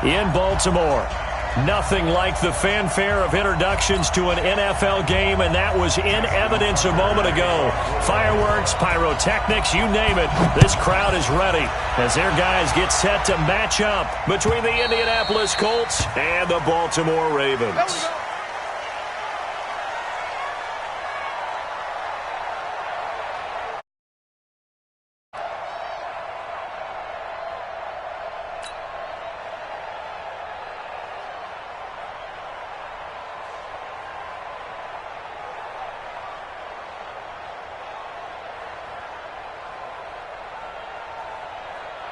in Baltimore. Nothing like the fanfare of introductions to an NFL game, and that was in evidence a moment ago. Fireworks, pyrotechnics, you name it. This crowd is ready as their guys get set to match up between the Indianapolis Colts and the Baltimore Ravens.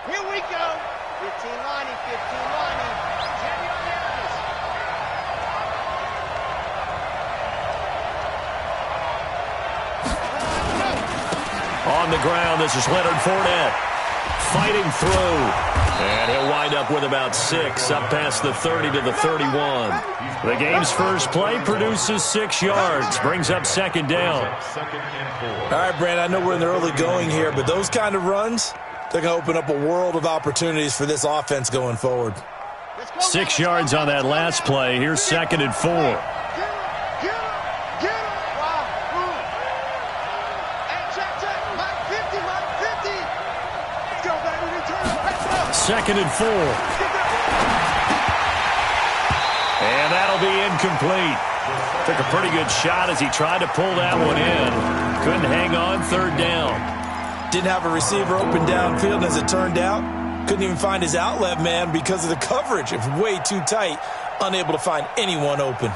Here we go. 15 lining, 15 lining. On the ground, this is Leonard Fournette fighting through. And he'll wind up with about 6 up past the 30 to the 31. The game's first play produces 6 yards, brings up second down. All right, Brandon, I know we're in the early going here, but those kind of runs, they're going to open up a world of opportunities for this offense going forward. 6 yards on that last play. Here's second and 4. Second and 4. And that'll be incomplete. Took a pretty good shot as he tried to pull that one in. Couldn't hang on, third down. Didn't have a receiver open downfield, and as it turned out, couldn't even find his outlet man because of the coverage. It was way too tight, unable to find anyone open.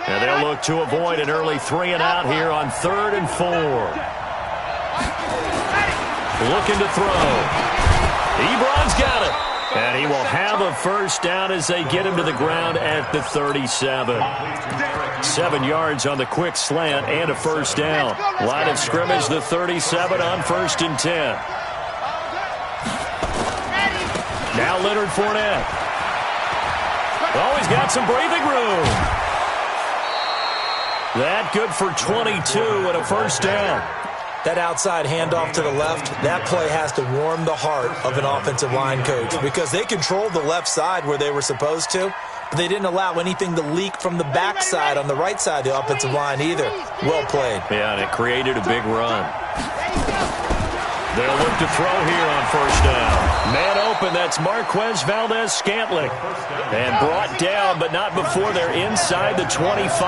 And they'll look to avoid an early 3 and out here on 3rd and 4. Looking to throw. Ebron's got it. And he will have a first down as they get him to the ground at the 37. 7 yards on the quick slant and a first down. Line of scrimmage, the 37 on 1st and 10. Now Leonard Fournette. Oh, he's got some breathing room. That good for 22 and a first down. That outside handoff to the left, that play has to warm the heart of an offensive line coach because they controlled the left side where they were supposed to, but they didn't allow anything to leak from the backside on the right side of the offensive line either. Well played. Yeah, and it created a big run. They'll look to throw here on first down. Man open, that's Marquez Valdez-Scantling. And brought down, but not before they're inside the 25.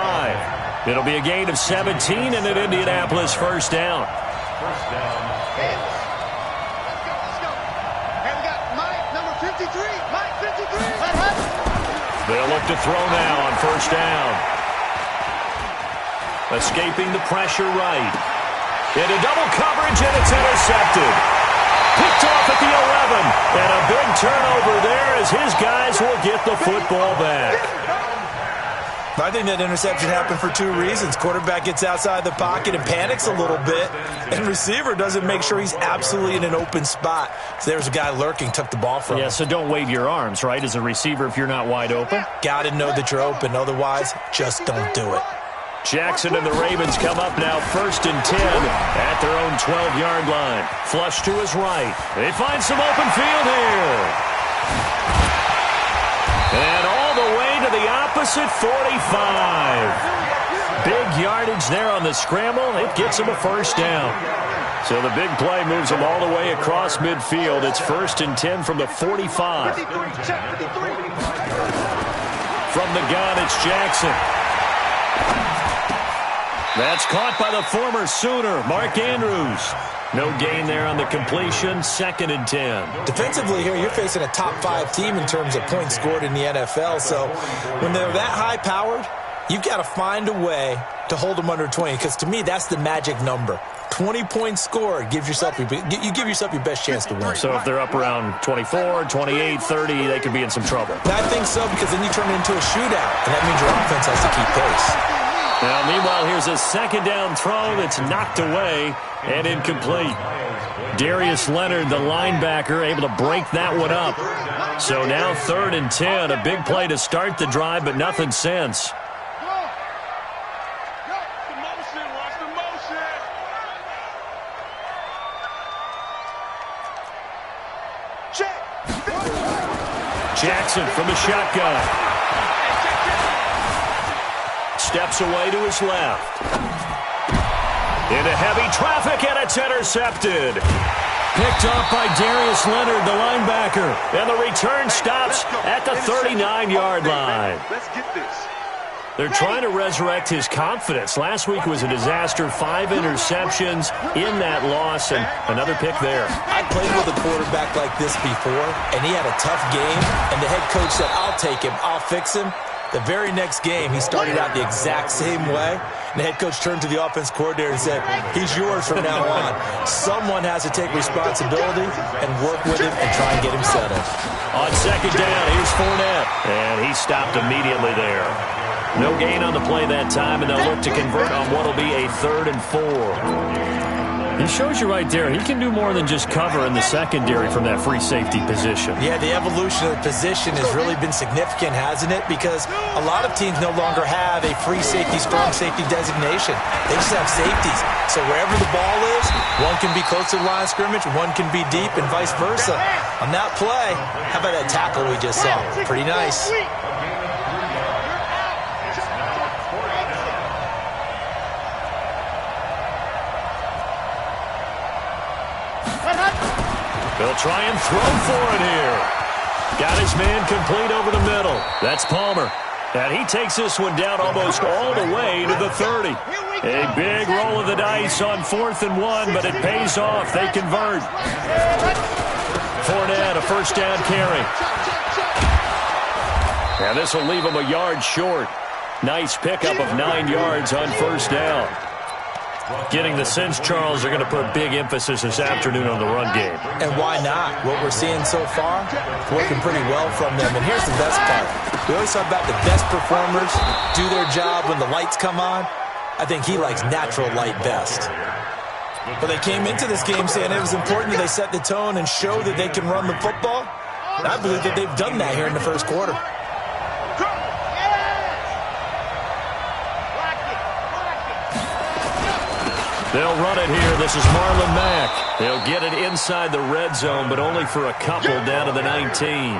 It'll be a gain of 17 and an Indianapolis first down. Let's go. Hey, we got Mike, number 53. Mike, 53. They'll look to throw now on first down. Escaping the pressure right. Into double coverage, and it's intercepted. Picked off at the 11. And a big turnover there as his guys will get the football back. I think that interception happened for 2 reasons. Quarterback gets outside the pocket and panics a little bit, and receiver doesn't make sure he's absolutely in an open spot. So there's a guy lurking, took the ball from him. Yeah, so don't wave your arms, right, as a receiver if you're not wide open? Got to know that you're open. Otherwise, just don't do it. Jackson and the Ravens come up now 1st and 10 at their own 12-yard line. Flush to his right. They find some open field here. And all the way to the opposite 45. Big yardage there on the scramble. It gets him a first down. So the big play moves him all the way across midfield. It's 1st and 10 from the 45. From the gun, it's Jackson. That's caught by the former Sooner, Mark Andrews. No gain there on the completion, 2nd and 10. Defensively here, you're facing a top-5 team in terms of points scored in the NFL. So when they're that high-powered, you've got to find a way to hold them under 20, because to me, that's the magic number. 20 points scored, you give yourself your best chance to win. So if they're up around 24, 28, 30, they could be in some trouble. I think so, because then you turn it into a shootout, and that means your offense has to keep pace. Now, meanwhile, here's a second down throw that's knocked away and incomplete. Darius Leonard, the linebacker, able to break that one up. So now 3rd and 10, a big play to start the drive, but nothing since. Jackson from the shotgun. Steps away to his left. Into heavy traffic, and it's intercepted. Picked off by Darius Leonard, the linebacker. And the return stops at the 39-yard line. Let's get this. They're trying to resurrect his confidence. Last week was a disaster. 5 interceptions in that loss, and another pick there. I played with a quarterback like this before, and he had a tough game, and the head coach said, I'll take him, I'll fix him. The very next game, he started out the exact same way. And the head coach turned to the offense coordinator and said, he's yours from now on. Someone has to take responsibility and work with him and try and get him settled. On second down, here's Fournette. And he stopped immediately there. No gain on the play that time, and they'll look to convert on what will be a 3rd and 4. He shows you right there, he can do more than just cover in the secondary from that free safety position. Yeah, the evolution of the position has really been significant, hasn't it? Because a lot of teams no longer have a free safety, strong safety designation. They just have safeties. So wherever the ball is, one can be close to the line of scrimmage, one can be deep, and vice versa. On that play, how about that tackle we just saw? Pretty nice. They'll try and throw for it here. Got his man complete over the middle. That's Palmer. And he takes this one down almost all the way to the 30. A big roll of the dice on 4th and 1, but it pays off. They convert. Fournette, a first down carry. And this will leave him a yard short. Nice pickup of 9 yards on first down. Getting the sense, Charles, they're going to put big emphasis this afternoon on the run game. And why not? What we're seeing so far, working pretty well from them. And here's the best part. We always talk about the best performers do their job when the lights come on. I think he likes natural light best. But they came into this game saying it was important that they set the tone and show that they can run the football. And I believe that they've done that here in the first quarter. They'll run it here. This is Marlon Mack. They'll get it inside the red zone, but only for a couple down to the 19.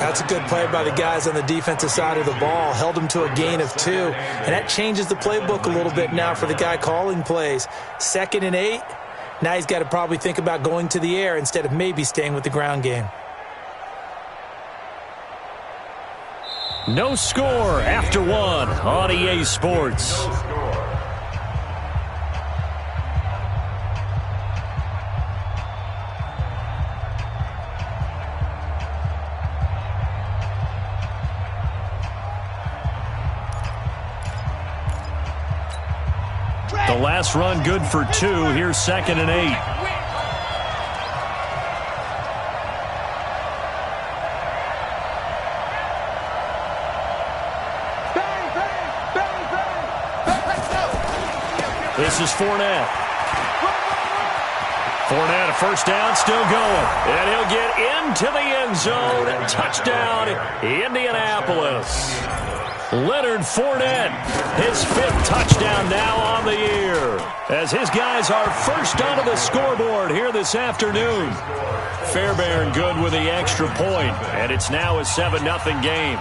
That's a good play by the guys on the defensive side of the ball. Held them to a gain of 2. And that changes the playbook a little bit now for the guy calling plays. 2nd and 8. Now he's got to probably think about going to the air instead of maybe staying with the ground game. No score after 1 on EA Sports. The last run good for 2. Here's 2nd and 8. This is Fournette. Fournette, a first down, still going. And he'll get into the end zone. Touchdown, Indianapolis. Leonard Fournette, his 5th touchdown now on the year, as his guys are first onto the scoreboard here this afternoon. Fairbairn good with the extra point, and it's now a 7-0 game.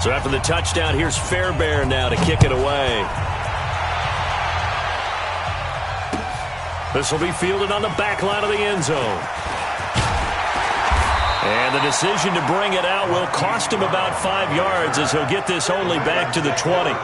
So after the touchdown, here's Fairbairn now to kick it away. This will be fielded on the back line of the end zone. And the decision to bring it out will cost him about 5 yards, as he'll get this only back to the 20.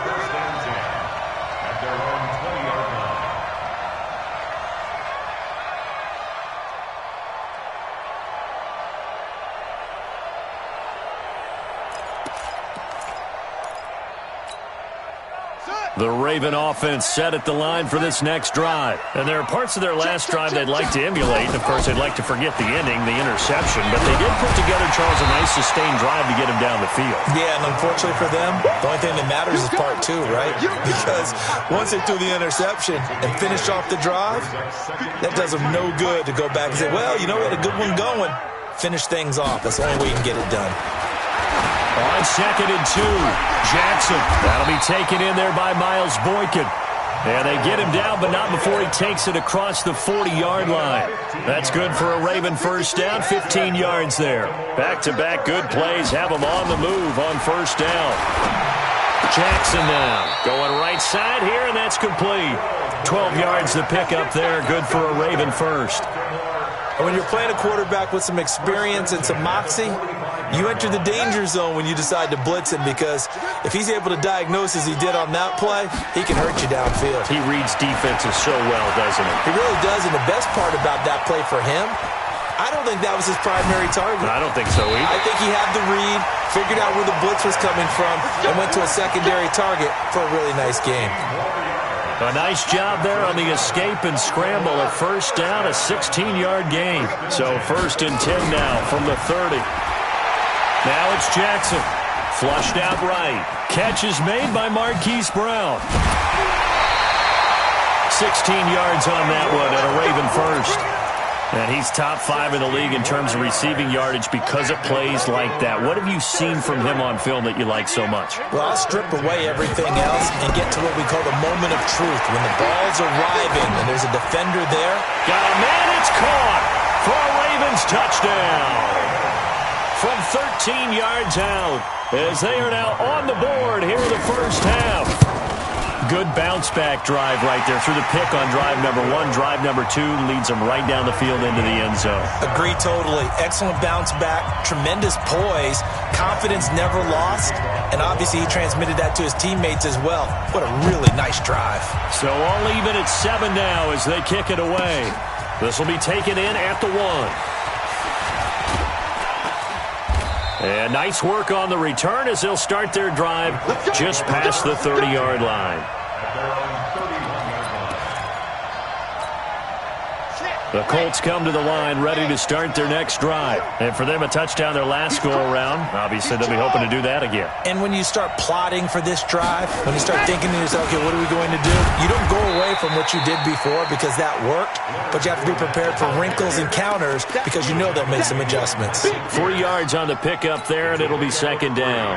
The Raven offense set at the line for this next drive. And there are parts of their last drive they'd like to emulate. And, of course, they'd like to forget the ending, the interception. But they did put together, Charles, a nice sustained drive to get him down the field. Yeah, and unfortunately for them, the only thing that matters is part 2, right? Because once they threw the interception and finished off the drive, that does them no good to go back and say, well, you know, we had a good one going. Finish things off. That's the only way you can get it done. On 2nd and 2, Jackson. That'll be taken in there by Miles Boykin. And they get him down, but not before he takes it across the 40-yard line. That's good for a Raven first down, 15 yards there. Back-to-back good plays have him on the move on first down. Jackson now going right side here, and that's complete. 12 yards to pick up there, good for a Raven first. When you're playing a quarterback with some experience and some moxie, you enter the danger zone when you decide to blitz him, because if he's able to diagnose as he did on that play, he can hurt you downfield. He reads defenses so well, doesn't he? He really does, and the best part about that play for him, I don't think that was his primary target. I don't think so either. I think he had the read, figured out where the blitz was coming from, and went to a secondary target for a really nice game. A nice job there on the escape and scramble. A first down, a 16-yard gain. So 1st and 10 now from the 30. Now it's Jackson. Flushed out right. Catch is made by Marquise Brown. 16 yards on that one and a Raven first. And he's top 5 in the league in terms of receiving yardage because of plays like that. What have you seen from him on film that you like so much? Well, I'll strip away everything else and get to what we call the moment of truth. When the ball's arriving and there's a defender there. Got a man, it's caught for a Ravens touchdown. From 13 yards out as they are now on the board here in the first half. Good bounce-back drive right there through the pick on drive number 1. Drive number 2 leads them right down the field into the end zone. Agree totally. Excellent bounce-back, tremendous poise, confidence never lost, and obviously he transmitted that to his teammates as well. What a really nice drive. So all even at 7 now as they kick it away. This will be taken in at the 1. And nice work on the return as they'll start their drive just past the 30-yard line. The Colts come to the line ready to start their next drive. And for them, a touchdown their last go-around. Obviously, they'll be hoping to do that again. And when you start plotting for this drive, when you start thinking to yourself, okay, what are we going to do? You don't go away from what you did before because that worked, but you have to be prepared for wrinkles and counters because you know they'll make some adjustments. 3 yards on the pickup there, and it'll be 2nd down.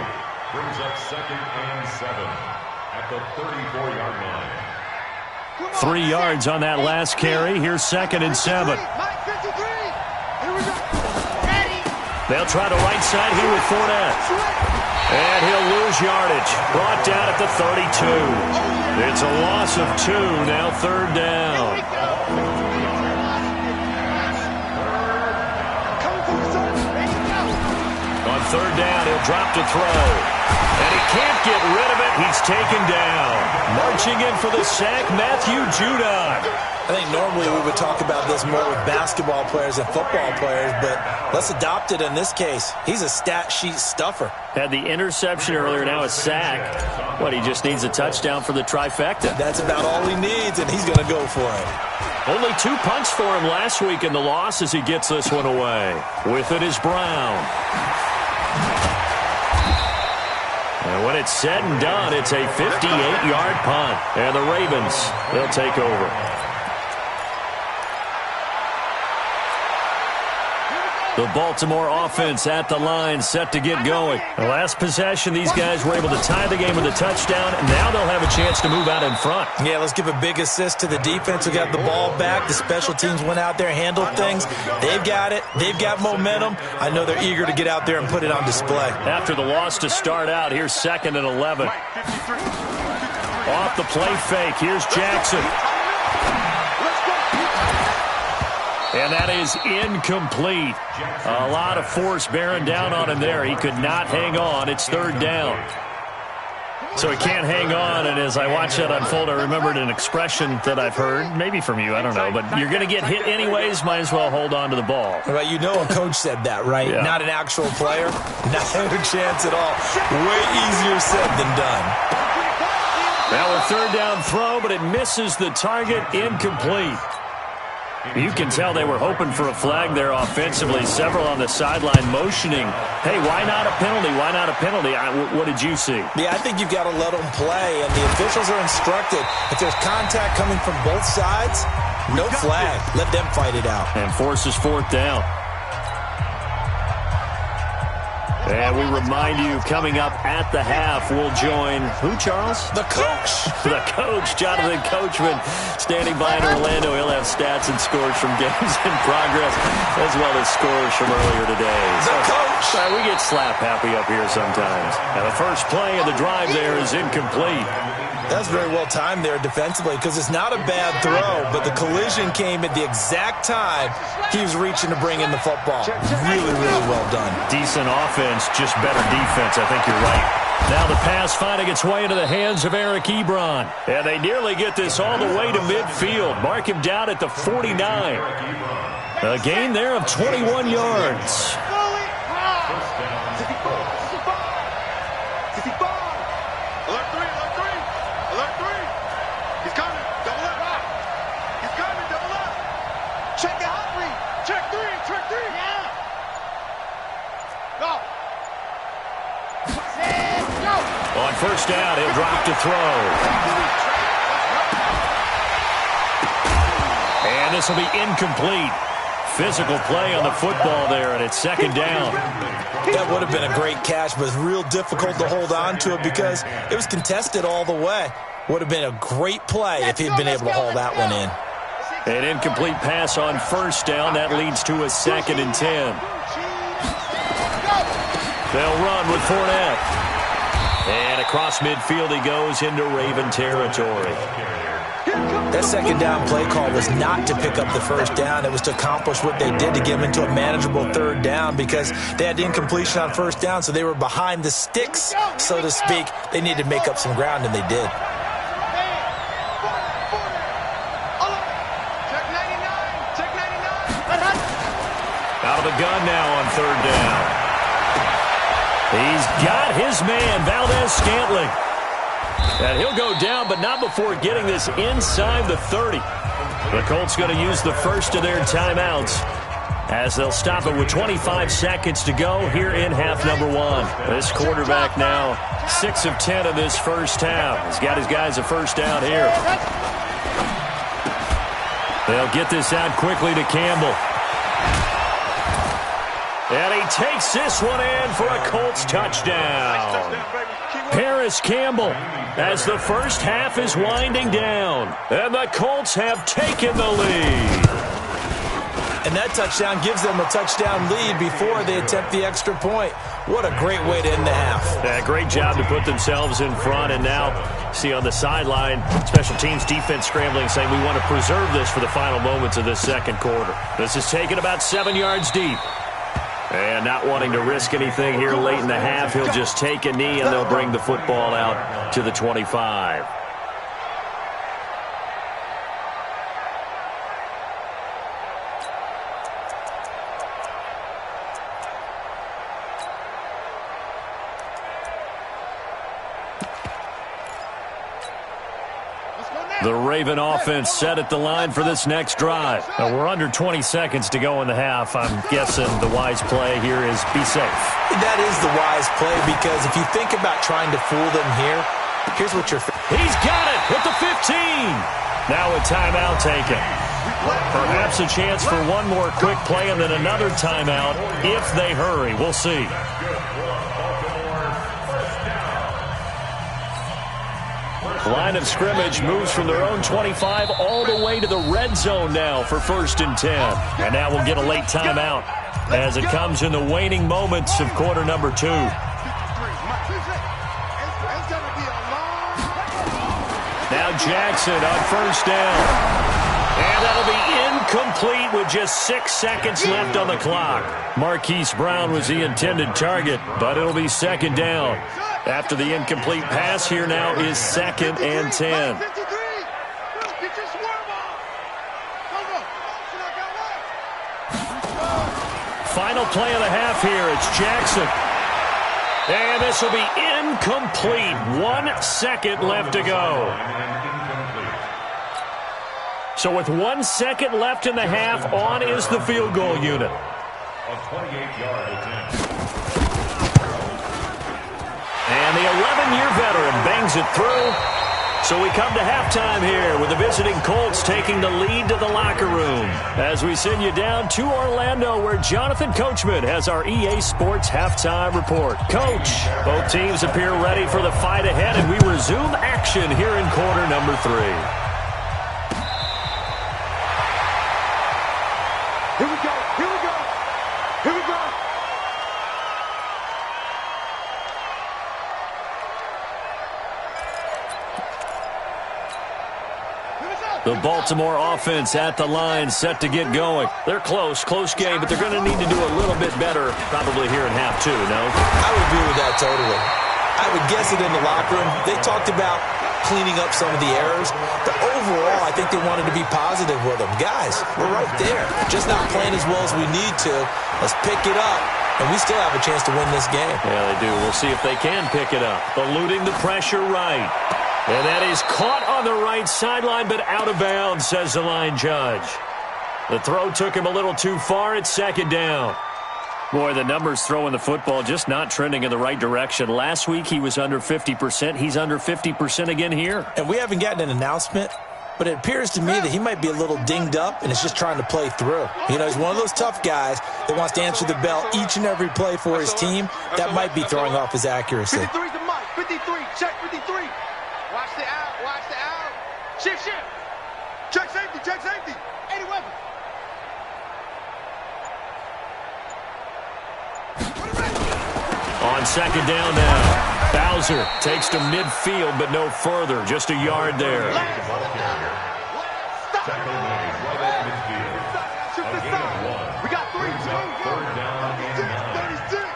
Brings up 2nd and 7 at the 34-yard line. 3 yards on that last carry. Here's 2nd and 7. They'll try the right side here with Fournette. And he'll lose yardage. Brought down at the 32. It's a loss of 2. Now 3rd down. On 3rd down, he'll drop to throw. And he can't get rid of it. He's taken down. Marching in for the sack, Matthew Judon. I think normally we would talk about this more with basketball players and football players, but let's adopt it in this case. He's a stat sheet stuffer. Had the interception earlier, now a sack. What, he just needs a touchdown for the trifecta. That's about all he needs, and he's going to go for it. Only 2 punts for him last week in the loss as he gets this one away. With it is Brown. And when it's said and done, it's a 58-yard punt. And the Ravens, they'll take over. The Baltimore offense at the line, set to get going. The last possession, these guys were able to tie the game with a touchdown, and now they'll have a chance to move out in front. Yeah, let's give a big assist to the defense who got the ball back. The special teams went out there, handled things. They've got it. They've got momentum. I know they're eager to get out there and put it on display. After the loss to start out, here's 2nd and 11. Off the play fake, here's Jackson. And that is incomplete. A lot of force bearing down on him there. He could not hang on. It's 3rd down. So he can't hang on, and as I watch that unfold, I remembered an expression that I've heard, maybe from you, I don't know, but you're going to get hit anyways, might as well hold on to the ball. Well, you know a coach said that, right? Yeah. Not an actual player. Not a chance at all. Way easier said than done. Now a 3rd down throw, but it misses the target, incomplete. You can tell they were hoping for a flag there offensively. Several on the sideline motioning, hey, why not a penalty? Why not a penalty? What did you see? Yeah, I think you've got to let them play, and the officials are instructed. If there's contact coming from both sides, no flag. Let them fight it out. And forces 4th down. And we remind you, coming up at the half, we'll join who, Charles? The coach. The coach, Jonathan Coachman, standing by in Orlando. He'll have stats and scores from games in progress, as well as scores from earlier today. The coach. We get slap happy up here sometimes. And the first play of the drive there is incomplete. That's very well timed there defensively because it's not a bad throw, but the collision came at the exact time he was reaching to bring in the football. Really, really well done. Decent offense, just better defense. I think you're right. Now the pass finding its way into the hands of Eric Ebron. And they nearly get this all the way to midfield. Mark him down at the 49. A gain there of 21 yards. On first down, he'll drop to throw. And this will be incomplete. Physical play on the football there, and it's second down. That would have been a great catch, but it's real difficult to hold on to it because it was contested all the way. Would have been a great play if he'd been able to haul that one in. An incomplete pass on first down. That leads to a 2nd and 10. They'll run with Fournette. And across midfield he goes into Raven territory. That second down play call was not to pick up the first down. It was to accomplish what they did to get them into a manageable third down because they had incompletion on first down, so they were behind the sticks, so to speak. They needed to make up some ground, and they did. Out of the gun now on third down. He's got his man, Valdez-Scantling. And he'll go down, but not before getting this inside the 30. The Colts going to use the first of their timeouts as they'll stop it with 25 seconds to go here in half number one. This quarterback now 6 of 10 in this first half. He's got his guys a first down here. They'll get this out quickly to Campbell. And he takes this one in for a Colts touchdown. Paris Campbell as the first half is winding down. And the Colts have taken the lead. And that touchdown gives them a touchdown lead before they attempt the extra point. What a great way to end the half. Yeah, great job to put themselves in front. And now, see on the sideline, special teams defense scrambling, saying we want to preserve this for the final moments of this second quarter. This is taken about 7 yards deep. And not wanting to risk anything here late in the half, he'll just take a knee and they'll bring the football out to the 25. The Raven offense set at the line for this next drive. Now we're under 20 seconds to go in the half. I'm guessing the wise play here is be safe. That is the wise play because if you think about trying to fool them here, here's what you're... He's got it at the 15. Now a timeout taken. Perhaps a chance for one more quick play and then another timeout if they hurry. We'll see. Line of scrimmage moves from their own 25 all the way to the red zone now for 1st and 10. And now we'll get a late timeout as it comes in the waning moments of quarter number 2. Now Jackson on first down. And that'll be incomplete with just 6 seconds left on the clock. Marquise Brown was the intended target, but it'll be second down. After the incomplete pass, here now is 2nd and 10. Final play of the half here. It's Jackson. And this will be incomplete. 1 second left to go. So with 1 second left in the half, on is the field goal unit. A 28-yard attempt. And the 11-year veteran bangs it through. So we come to halftime here with the visiting Colts taking the lead to the locker room as we send you down to Orlando where Jonathan Coachman has our EA Sports halftime report. Coach, both teams appear ready for the fight ahead, and we resume action here in quarter number 3. Here we go. Here we go. Here we go. The Baltimore offense at the line, set to get going. They're close game, but they're going to need to do a little bit better probably here in half 2, no? I would agree with that totally. I would guess it in the locker room. They talked about cleaning up some of the errors, but overall, I think they wanted to be positive with them. Guys, we're right there. Just not playing as well as we need to. Let's pick it up, and we still have a chance to win this game. Yeah, they do. We'll see if they can pick it up. Eluding the pressure right. And that is caught on the right sideline, but out of bounds, says the line judge. The throw took him a little too far. It's second down. Boy, the numbers throwing the football just not trending in the right direction. Last week he was under 50%. He's under 50% again here. And we haven't gotten an announcement, but it appears to me that he might be a little dinged up and is just trying to play through. You know, he's one of those tough guys that wants to answer the bell each and every play for his team. That might be throwing off his accuracy. 53's the mic. 53. Check 53. Watch the out. Watch the out. Shift. Check safety. Check safety. 80 weapon. On second down now, Bowser takes to midfield, but no further. Just a yard there. We got 3. Third down and 36.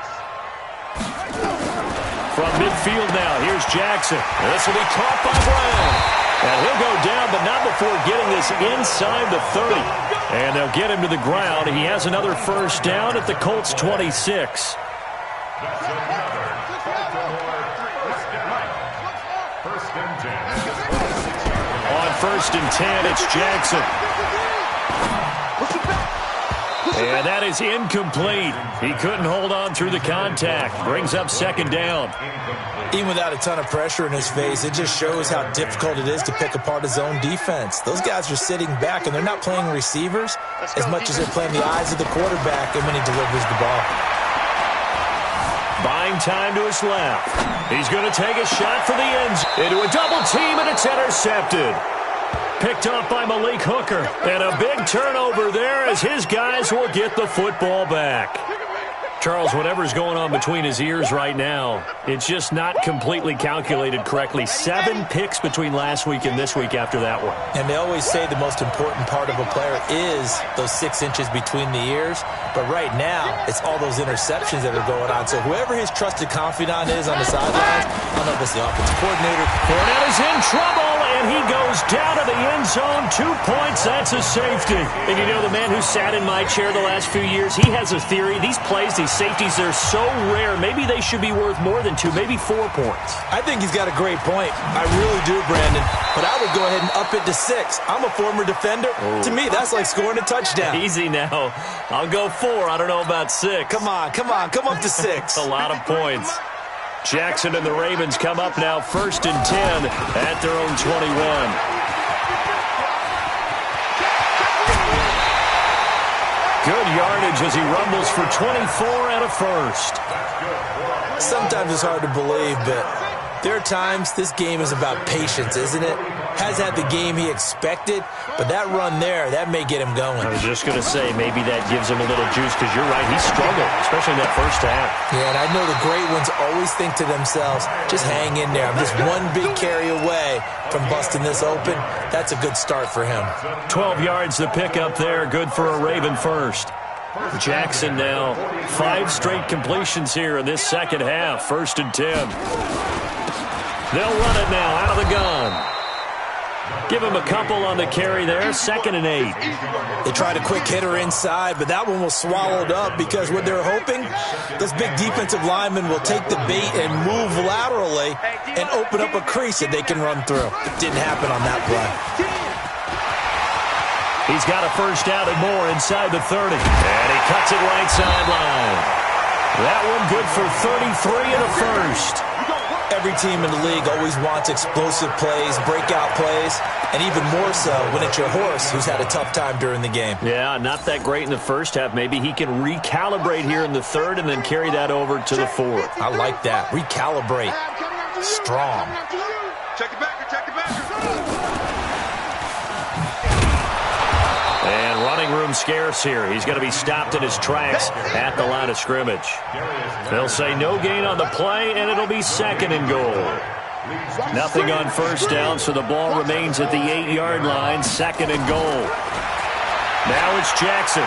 From midfield now, here's Jackson. This will be caught by Brown. And he'll go down, but not before getting this inside the 30. And they'll get him to the ground. He has another first down at the Colts 26. That's another Baltimore first down. First and 10. On first and 10, it's Jackson. And that is incomplete. He couldn't hold on through the contact. Brings up second down. Even without a ton of pressure in his face, it just shows how difficult it is to pick apart his own defense. Those guys are sitting back, and they're not playing receivers as much as they're playing the eyes of the quarterback and when he delivers the ball. Buying time to his left. He's going to take a shot for the ends. Into a double team, and it's intercepted. Picked off by Malik Hooker. And a big turnover there as his guys will get the football back. Charles, whatever's going on between his ears right now, it's just not completely calculated correctly. 7 picks between last week and this week after that one. And they always say the most important part of a player is those 6 inches between the ears. But right now, it's all those interceptions that are going on. So whoever his trusted confidant is on the sidelines, I don't know if it's the offensive coordinator. Fournette is in trouble, and he goes down to the end zone. 2 points, that's a safety. And you know, the man who sat in my chair the last few years, he has a theory. These plays, these safeties, they're so rare. Maybe they should be worth more than 2, maybe 4 points. I think he's got a great point. I really do, Brandon. But I would go ahead and up it to 6. I'm a former defender. Oh. To me, that's like scoring a touchdown. Easy now. I'll go 4. I don't know about 6. Come on. Come up to 6. A lot of points. Jackson and the Ravens come up now first and 10 at their own 21. Good yardage as he rumbles for 24 and a first. Sometimes it's hard to believe, but there are times this game is about patience, isn't it? Has had the game he expected, but that run there, that may get him going. I was just going to say, maybe that gives him a little juice, because you're right, he struggled, especially in that first half. Yeah, and I know the great ones always think to themselves, just hang in there. I'm just one big carry away from busting this open. That's a good start for him. 12 yards the pickup there, good for a Raven first. Jackson now, 5 straight completions here in this second half, first and 10. They'll run it now out of the gun. Give him a couple on the carry there, second and 8. They tried a quick hitter inside, but that one was swallowed up because what they're hoping, those big defensive linemen will take the bait and move laterally and open up a crease that they can run through. It didn't happen on that play. He's got a first down and more inside the 30. And he cuts it right sideline. That one good for 33 and a first. Every team in the league always wants explosive plays, breakout plays, and even more so when it's your horse who's had a tough time during the game. Yeah, not that great in the first half. Maybe he can recalibrate here in the third and then carry that over to the fourth. I like that. Recalibrate. Strong. Check it back, check it back. And running room scarce here. He's going to be stopped in his tracks at the line of scrimmage. They'll say no gain on the play, and it'll be second and goal. Nothing on first down, so the ball remains at the 8-yard line, second and goal. Now it's Jackson.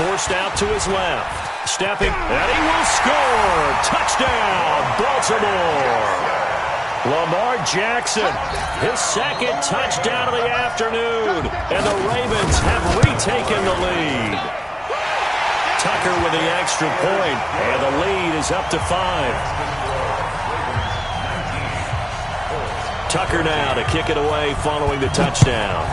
Forced out to his left. Stepping, and he will score! Touchdown, Baltimore! Lamar Jackson, his second touchdown of the afternoon, and the Ravens have retaken the lead. Tucker with the extra point, and the lead is up to 5. Tucker now to kick it away following the touchdown.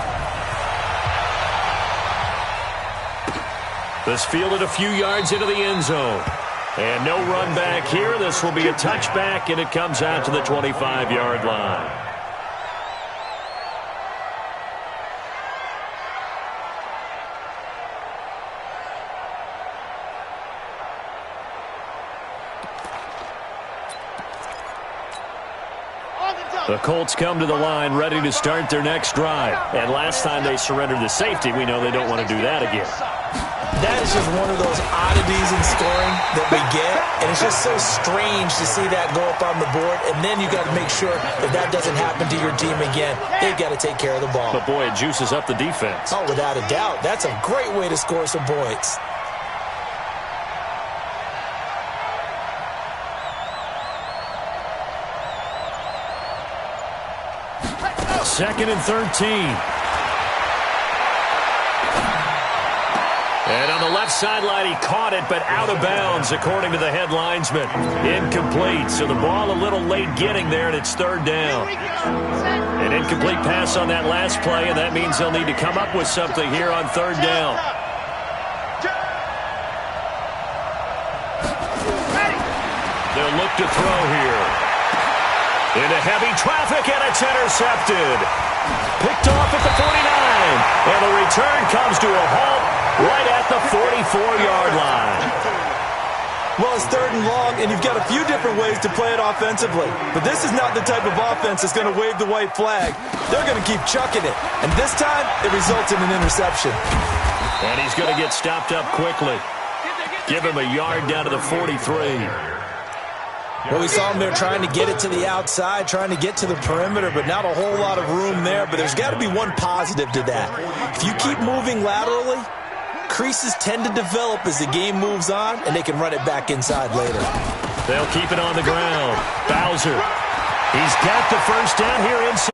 This fielded a few yards into the end zone. And no run back here. This will be a touchback, and it comes out to the 25-yard line. The Colts come to the line ready to start their next drive. And last time they surrendered the safety, we know they don't want to do that again. That is just one of those oddities in scoring that we get, and it's just so strange to see that go up on the board, and then you got to make sure that that doesn't happen to your team again. They've got to take care of the ball. But, boy, it juices up the defense. Oh, without a doubt. That's a great way to score some points. Second and 13. And on the left sideline, he caught it, but out of bounds, according to the head linesman. Incomplete, so the ball a little late getting there, and it's third down. An incomplete pass on that last play, and that means they'll need to come up with something here on third down. They'll look to throw here. Into heavy traffic, and it's intercepted. Picked off at the 49, and the return comes to a halt right at the 44-yard line. Well, it's third and long, and you've got a few different ways to play it offensively. But this is not the type of offense that's going to wave the white flag. They're going to keep chucking it. And this time, it results in an interception. And he's going to get stopped up quickly. Give him a yard down to the 43. Well, we saw him there trying to get it to the outside, trying to get to the perimeter, but not a whole lot of room there. But there's got to be one positive to that. If you keep moving laterally, creases tend to develop as the game moves on, and they can run it back inside later. They'll keep it on the ground. Bowser. He's got the first down here inside.